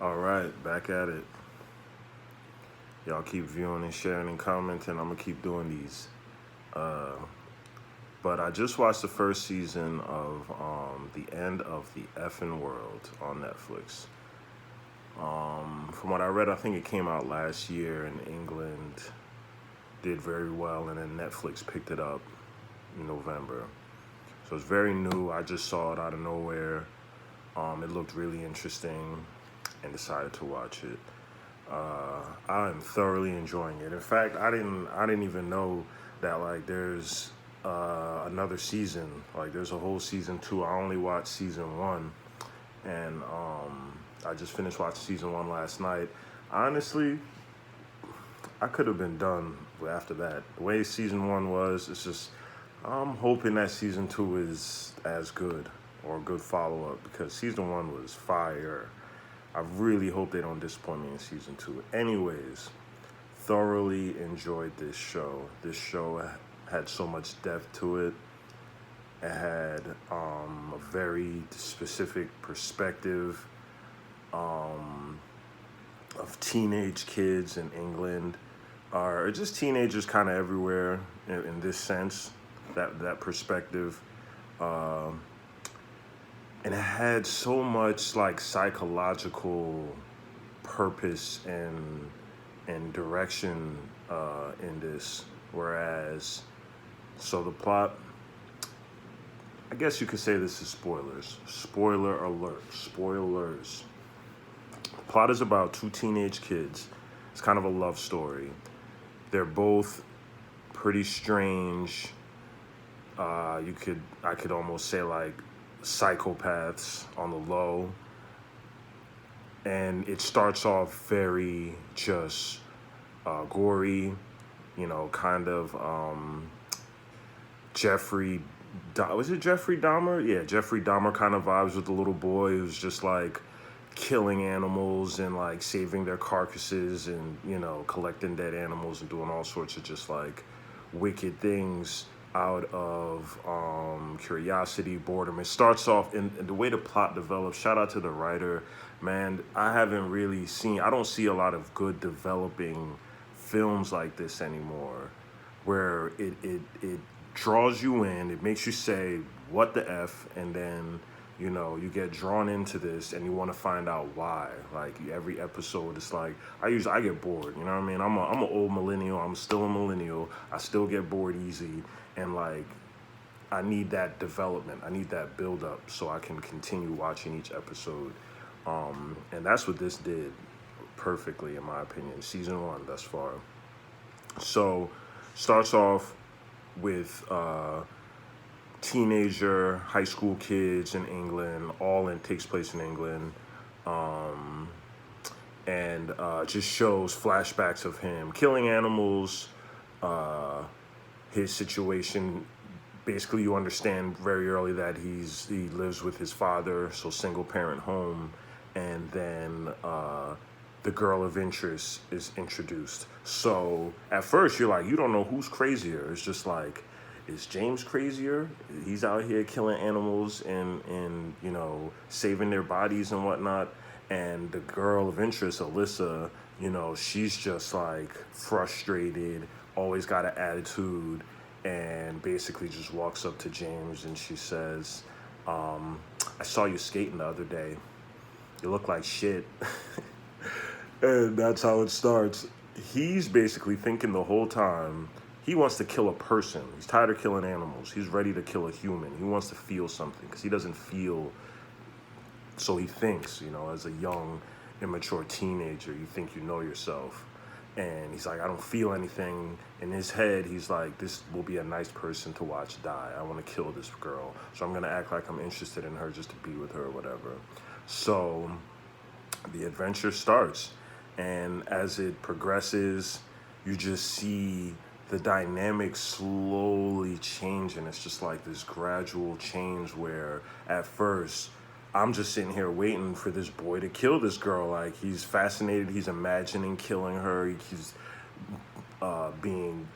All right, back at it. Y'all keep viewing and sharing and commenting. I'm gonna keep doing these. Uh, but I just watched the first season of The End of the Effing World on Netflix. From what I read, I think it came out last year in England, did very well, and then Netflix picked it up in November. So it's very new. I just saw it out of nowhere. It looked really interesting, and decided to watch it. I'm thoroughly enjoying it. In fact, I didn't even know that like there's another season. Like there's a whole season two. I only watched season one, and I just finished watching season one last night. Honestly, I could have been done after that. The way season one was, it's just I'm hoping that season two is as good or a good follow up because season one was fire. I really hope they don't disappoint me in season two. Anyways, thoroughly enjoyed this show. This show had so much depth to it. It had a very specific perspective of teenage kids in England, or just teenagers kind of everywhere in this sense, that perspective. Um, and it had so much like psychological purpose and direction in this. Whereas, so the plot, I guess you could say this is spoilers. Spoiler alert. Spoilers. The plot is about two teenage kids. It's kind of a love story. They're both pretty strange. I could almost say like psychopaths on the low, and it starts off very just gory, kind of Jeffrey. Was it Jeffrey Dahmer? Yeah, Jeffrey Dahmer kind of vibes with the little boy who's just like killing animals and like saving their carcasses and collecting dead animals and doing all sorts of just like wicked things out of curiosity, boredom. It starts off in the way the plot develops. Shout out to the writer, man. I don't see a lot of good developing films like this anymore, where it draws you in, it makes you say what the f, and then you get drawn into this and you want to find out why. Like every episode, it's like I get bored. You know what I mean? I'm an old millennial. I'm still a millennial. I still get bored easy, and like I need that development. I need that build up so I can continue watching each episode. And that's what this did perfectly, in my opinion. Season one thus far. So starts off with teenager high school kids in England. Takes place in England, and just shows flashbacks of him killing animals. Uh, his situation. Basically, you understand very early that he lives with his father, so single parent home, and then the girl of interest is introduced. So at first you're like, you don't know who's crazier. It's just like, is James crazier? He's out here killing animals and saving their bodies and whatnot. And the girl of interest, Alyssa, she's just like frustrated, always got an attitude, and basically just walks up to James and she says, I saw you skating the other day. You look like shit. And that's how it starts. He's basically thinking the whole time he wants to kill a person. He's tired of killing animals. He's ready to kill a human. He wants to feel something because he doesn't feel. So he thinks, as a young, immature teenager, you think you know yourself. And he's like, I don't feel anything. In his head, he's like, this will be a nice person to watch die. I want to kill this girl. So I'm going to act like I'm interested in her just to be with her or whatever. So the adventure starts. And as it progresses, you just see the dynamic slowly changing. It's just like this gradual change where at first I'm just sitting here waiting for this boy to kill this girl. Like he's fascinated. He's imagining killing her. He's being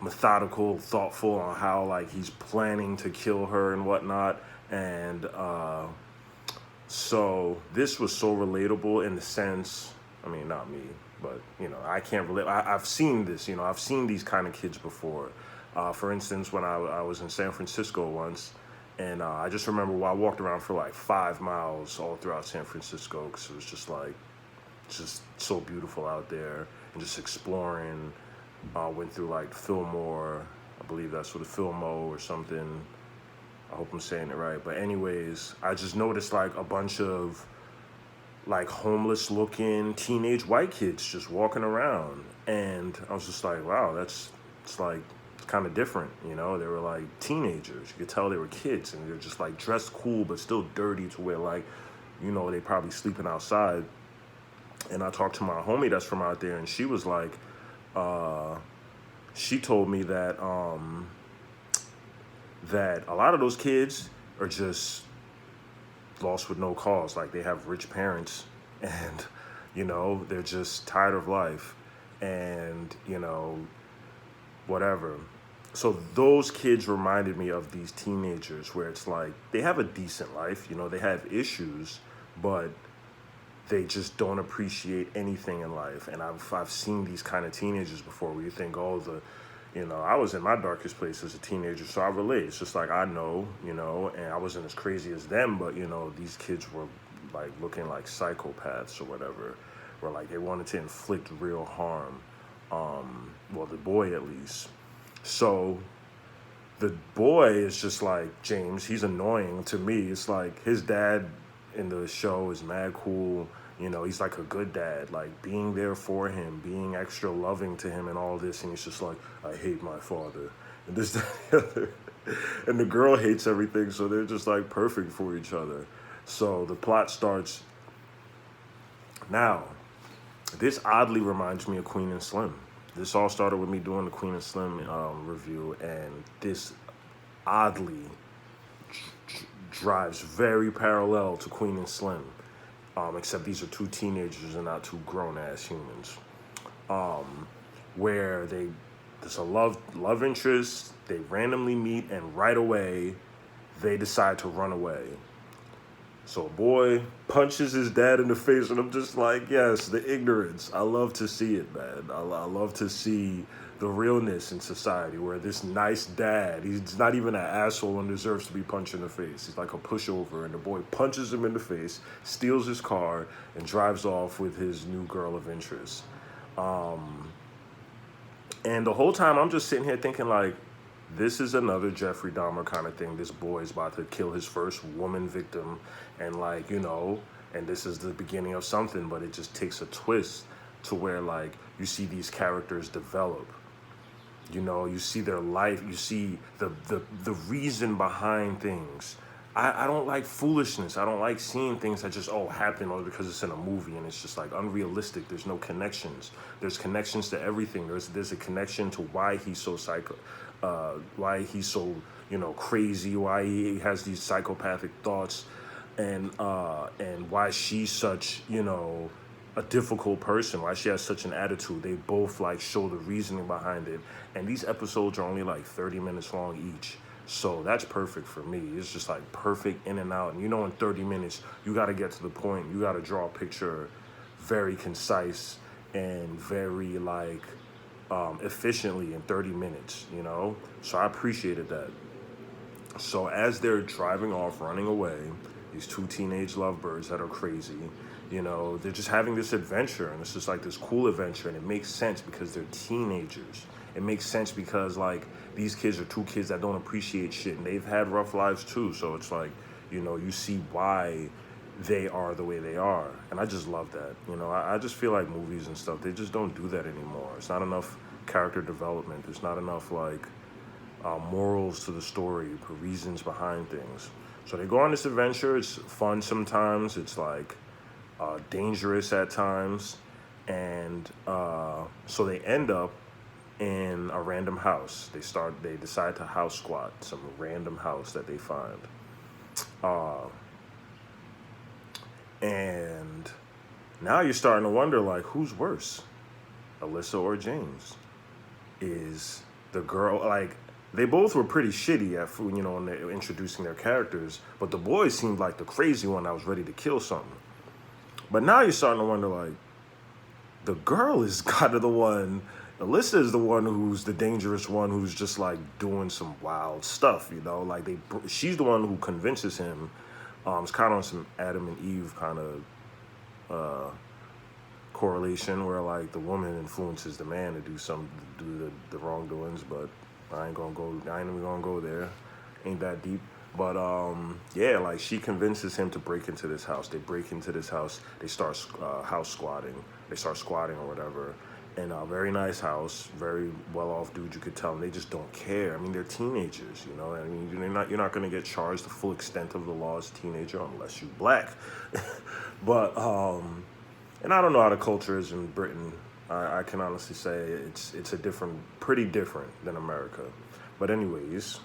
methodical, thoughtful on how like he's planning to kill her and whatnot. And So this was so relatable in the sense, I mean, not me, but I can't relate. I've seen this, I've seen these kind of kids before. For instance, when I was in San Francisco once, and I just remember I walked around for like 5 miles all throughout San Francisco because it was just like, just so beautiful out there, and just exploring. Went through like Fillmore, I believe that's what, Fillmo or something. I hope I'm saying it right. But anyways, I just noticed like a bunch of like homeless looking teenage white kids just walking around. And I was just like, wow, it's like, it's kind of different, They were like teenagers. You could tell they were kids, and they're just like dressed cool, but still dirty to where like, they probably sleeping outside. And I talked to my homie that's from out there, and she was like, she told me that that a lot of those kids are just lost with no cause. Like they have rich parents, and they're just tired of life, and whatever. So those kids reminded me of these teenagers where it's like they have a decent life, they have issues, but they just don't appreciate anything in life. And I've seen these kind of teenagers before where you think, oh, I was in my darkest place as a teenager, so I relate. It's just like I know, and I wasn't as crazy as them, but these kids were like looking like psychopaths or whatever, where like they wanted to inflict real harm. Well, the boy at least. So the boy is just like James. He's annoying to me. It's like his dad in the show is mad cool. He's like a good dad, like being there for him, being extra loving to him and all this. And he's just like, I hate my father. And this, that, and the other. And the girl hates everything. So they're just like perfect for each other. So the plot starts. Now, this oddly reminds me of Queen and Slim. This all started with me doing the Queen and Slim review. And this oddly drives very parallel to Queen and Slim, except these are two teenagers and not two grown-ass humans, where there's a love interest, they randomly meet, and right away, they decide to run away. So a boy punches his dad in the face, and I'm just like, yes, the ignorance. I love to see it, man. I love to see the realness in society where this nice dad, he's not even an asshole and deserves to be punched in the face. He's like a pushover, and the boy punches him in the face, steals his car, and drives off with his new girl of interest. And the whole time I'm just sitting here thinking like, this is another Jeffrey Dahmer kind of thing. This boy is about to kill his first woman victim, and like, and this is the beginning of something, but it just takes a twist to where like you see these characters develop. You see their life, you see the reason behind things. I don't like foolishness. I don't like seeing things that just happen or because it's in a movie and it's just like unrealistic. There's no connections. There's connections to everything. There's a connection to why he's so why he's so crazy, why he has these psychopathic thoughts, and why she's such a difficult person, why she has such an attitude. They both like show the reasoning behind it, and these episodes are only like 30 minutes long each. So that's perfect for me. It's just like perfect in and out. And in 30 minutes, you got to get to the point. You got to draw a picture very concise and very like efficiently in 30 minutes, So I appreciated that. So as they're driving off, running away, these two teenage lovebirds that are crazy, they're just having this adventure, and it's just like this cool adventure, and it makes sense because they're teenagers. It makes sense because like these kids are two kids that don't appreciate shit, and they've had rough lives too. So it's like, you see why they are the way they are, and I just love that. I just feel like movies and stuff, they just don't do that anymore. It's not enough character development. There's not enough like morals to the story, reasons behind things. So they go on this adventure. It's fun sometimes. It's like dangerous at times, and so they end up in a random house. They decide to house squat some random house that they find. And now you're starting to wonder, like, who's worse, Alyssa or James? Is the girl, like, They both were pretty shitty at when they're introducing their characters, but the boy seemed like the crazy one that was ready to kill something. But now you're starting to wonder, like, the girl is kind of the one. Alyssa is the one who's the dangerous one, who's just like doing some wild stuff, Like she's the one who convinces him. It's kind of on some Adam and Eve kind of correlation, where like the woman influences the man to do the wrongdoings. But I ain't even gonna go there. Ain't that deep. But yeah, like she convinces him to break into this house. They break into this house. They start house squatting. They start squatting or whatever. And a very nice house, very well-off dude. You could tell them they just don't care. I mean, they're teenagers, I mean, you're not going to get charged the full extent of the law as a teenager unless you're black. But and I don't know how the culture is in Britain. I can honestly say it's pretty different than America. But anyways,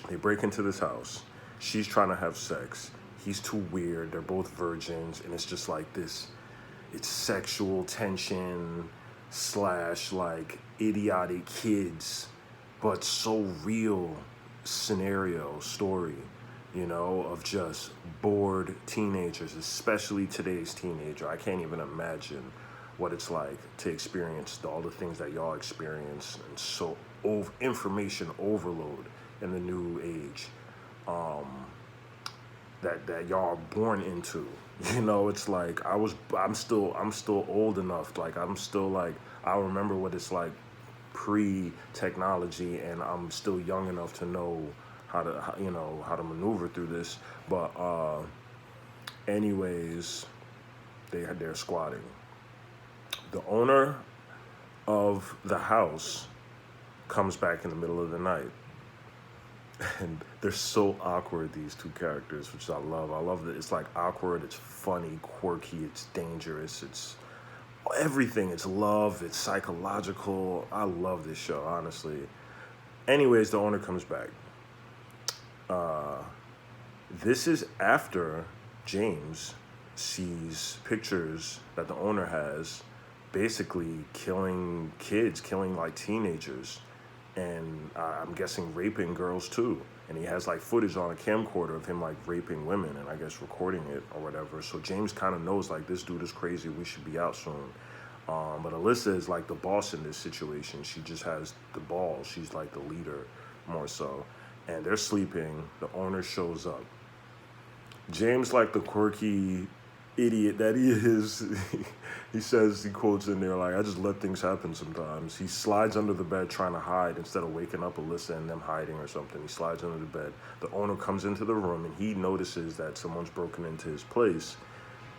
they break into this house. She's trying to have sex. He's too weird. They're both virgins, and it's just like this. It's sexual tension / like idiotic kids, but so real scenario story, of just bored teenagers, especially today's teenager. I can't even imagine what it's like to experience all the things that y'all experience, and so information overload in the new age that y'all are born into. It's like I'm still old enough, like I'm still like, I remember what it's like pre-technology, and I'm still young enough to know how to maneuver through this. But anyways, they're squatting. The owner of the house comes back in the middle of the night. And they're so awkward, these two characters, which I love. I love that it's like awkward, it's funny, quirky, it's dangerous, it's everything. It's love, it's psychological. I love this show, honestly. Anyways, the owner comes back. This is after James sees pictures that the owner has, basically killing kids, killing like teenagers. And I'm guessing raping girls too. And he has like footage on a camcorder of him like raping women and I guess recording it or whatever. So James kind of knows like this dude is crazy. We should be out soon. But Alyssa is like the boss in this situation. She just has the balls. She's like the leader more so. And they're sleeping. The owner shows up. James, like the quirky idiot that he is, he quotes in there like, I just let things happen sometimes. He slides under the bed trying to hide instead of waking up Alyssa and them hiding or something. He slides under the bed. The owner comes into the room and he notices that someone's broken into his place,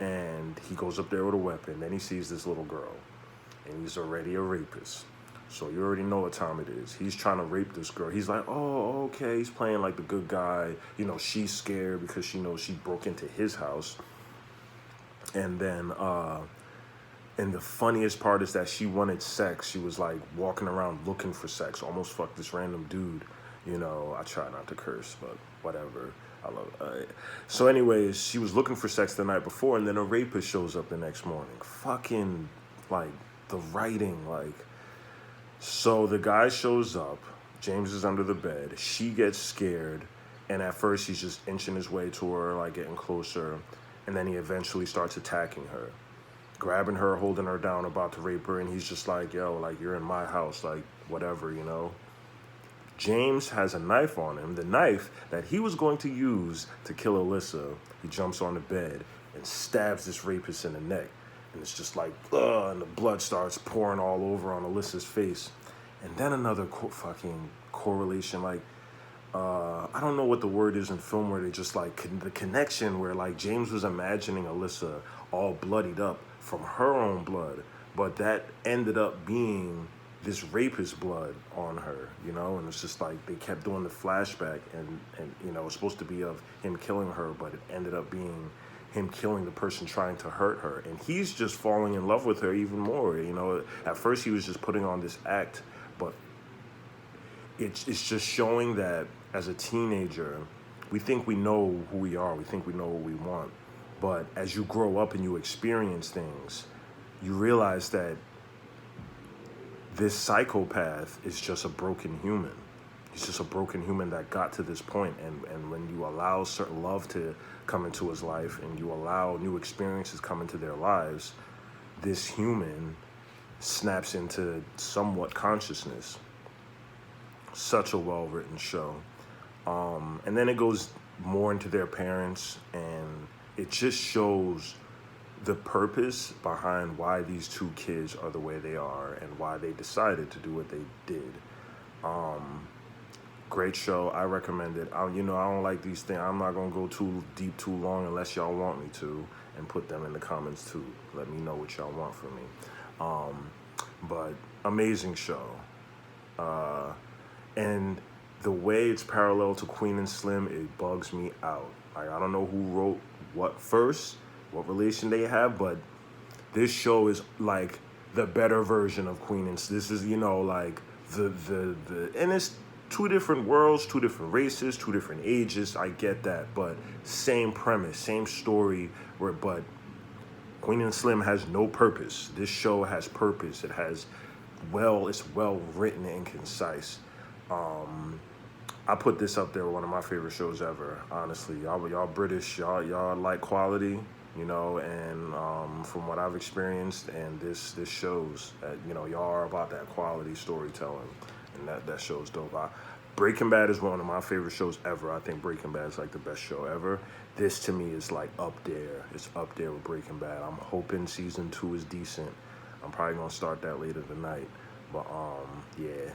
and he goes up there with a weapon. Then he sees this little girl, and he's already a rapist. So you already know what time it is. He's trying to rape this girl. He's like, oh, okay. He's playing like the good guy. She's scared because she knows she broke into his house. And then, and the funniest part is that she wanted sex. She was like walking around looking for sex. Almost fucked this random dude. I try not to curse, but whatever. I love it. So anyways, she was looking for sex the night before, and then a rapist shows up the next morning. Fucking, like, the writing, like. So the guy shows up. James is under the bed. She gets scared. And at first, he's just inching his way to her, like getting closer. And then he eventually starts attacking her, grabbing her, holding her down, about to rape her. And he's just like, yo, like, you're in my house, like, whatever, James has a knife on him, the knife that he was going to use to kill Alyssa. He jumps on the bed and stabs this rapist in the neck. And it's just like, and the blood starts pouring all over on Alyssa's face. And then another fucking correlation, like, I don't know what the word is in film where they just like the connection where like James was imagining Alyssa all bloodied up from her own blood, but that ended up being this rapist blood on her, and it's just like they kept doing the flashback and it's supposed to be of him killing her, but it ended up being him killing the person trying to hurt her, and he's just falling in love with her even more. At first he was just putting on this act, but it's just showing that as a teenager, we think we know who we are, we think we know what we want, but as you grow up and you experience things, you realize that this psychopath is just a broken human. he's just a broken human that got to this point. And when you allow certain love to come into his life and you allow new experiences come into their lives, this human snaps into somewhat consciousness. Such a well-written show. And then it goes more into their parents, and it just shows the purpose behind why these two kids are the way they are and why they decided to do what they did. Great show. I recommend it. I don't like these things. I'm not going to go too deep too long unless y'all want me to, and put them in the comments too. Let me know what y'all want from me. But amazing show. And the way it's parallel to Queen and Slim, it bugs me out. Like, I don't know who wrote what first, what relation they have, but this show is like the better version of Queen and Slim. This is, like and it's two different worlds, two different races, two different ages. I get that, but same premise, same story. But Queen and Slim has no purpose. This show has purpose. It's well written and concise. I put this up there with one of my favorite shows ever. Honestly, y'all British, y'all like quality, and from what I've experienced, and this shows that y'all are about that quality storytelling, and that show's dope. Breaking Bad is one of my favorite shows ever. I think Breaking Bad is like the best show ever. This to me is like up there. It's up there with Breaking Bad. I'm hoping season 2 is decent. I'm probably gonna start that later tonight. But yeah,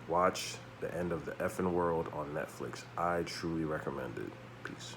watch The End of the Effing World on Netflix. I truly recommend it. Peace.